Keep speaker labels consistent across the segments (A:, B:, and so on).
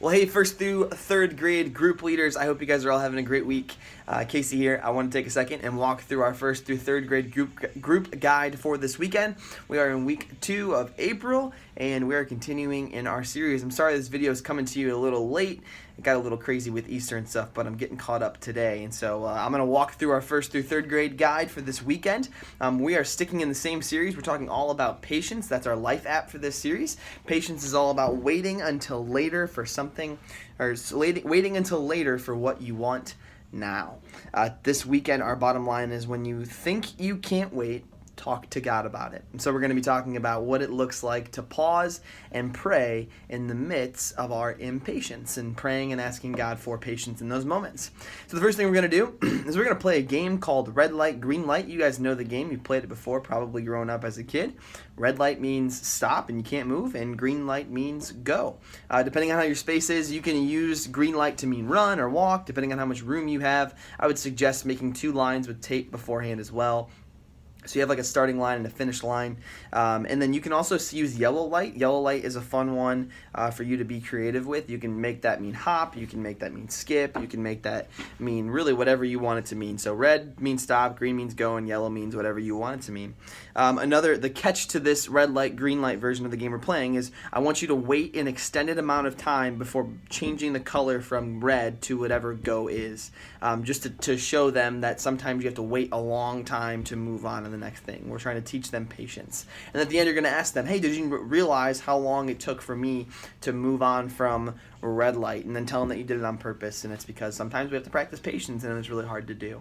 A: Well, hey, first through third grade group leaders, I hope you guys are all having a great week. Casey here. I want to take a second and walk through our first through third grade group guide for this weekend. We are in week 2 of April, and we are continuing in our series. I'm sorry this video is coming to you a little late. It got a little crazy with Easter and stuff, but I'm getting caught up today. And so I'm going to walk through our first through third grade guide for this weekend. We are sticking in the same series. We're talking all about patience. That's our life app for this series. Patience is all about waiting until later for something, or waiting until later for what you want now. This weekend, our bottom line is when you think you can't wait, talk to God about it. And so we're going to be talking about what it looks like to pause and pray in the midst of our impatience, and praying and asking God for patience in those moments. So the first thing we're going to do is we're going to play a game called Red Light, Green Light. You guys know the game. You've played it before, probably growing up as a kid. Red light means stop and you can't move, and green light means go. Depending on how your space is, you can use green light to mean run or walk, depending on how much room you have. I would suggest making 2 lines with tape beforehand as well. So you have like a starting line and a finish line. And then you can also use yellow light. Yellow light is a fun one for you to be creative with. You can make that mean hop. You can make that mean skip. You can make that mean really whatever you want it to mean. So red means stop, green means go, and yellow means whatever you want it to mean. The catch to this red light, green light version of the game we're playing is I want you to wait an extended amount of time before changing the color from red to whatever go is. Just to show them that sometimes you have to wait a long time to move on to the next thing. We're trying to teach them patience. And at the end, you're going to ask them, hey, did you realize how long it took for me to move on from red light? And then tell them that you did it on purpose, and it's because sometimes we have to practice patience, and it's really hard to do.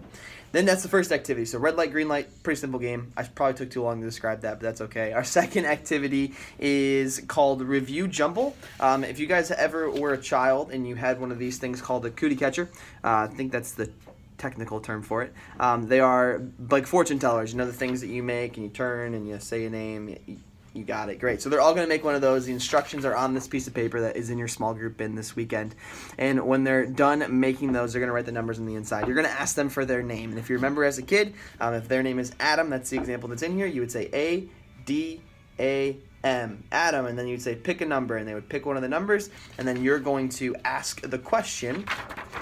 A: Then that's the first activity. So red light, green light, pretty simple game. I probably took too long to describe that, but that's okay. Our second activity is called Review Jumble. If you guys ever were a child and you had one of these things called a cootie catcher, I think that's the technical term for it. They are like fortune tellers, the things that you make and you turn and you say a name. You got it. Great. So they're all going to make one of those. The instructions are on this piece of paper that is in your small group bin this weekend. And when they're done making those, they're going to write the numbers on the inside. You're going to ask them for their name. And if you remember as a kid, if their name is Adam, that's the example that's in here, you would say A-D-A-M, Adam, and then you'd say pick a number, and they would pick one of the numbers, and then you're going to ask the question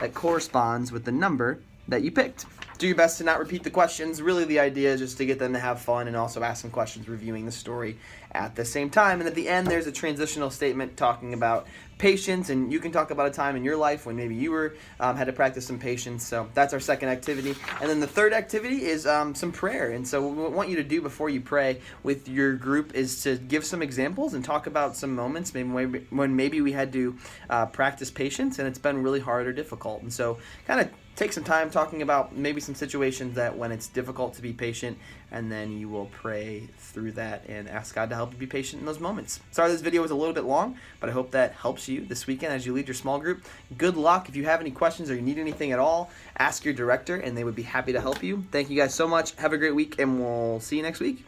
A: that corresponds with the number that you picked. Do your best to not repeat the questions. Really, the idea is just to get them to have fun and also ask some questions, reviewing the story at the same time. And at the end, there's a transitional statement talking about patience, and you can talk about a time in your life when maybe you had to practice some patience. So that's our second activity. And then the third activity is some prayer. And so what we want you to do before you pray with your group is to give some examples and talk about some moments maybe when we had to practice patience and it's been really hard or difficult. And so kind of take some time talking about maybe some situations that when it's difficult to be patient, and then you will pray through that and ask God to help you be patient in those moments. Sorry this video was a little bit long, but I hope that helps you this weekend as you lead your small group. Good luck. If you have any questions or you need anything at all, ask your director and they would be happy to help you. Thank you guys so much. Have a great week, and we'll see you next week.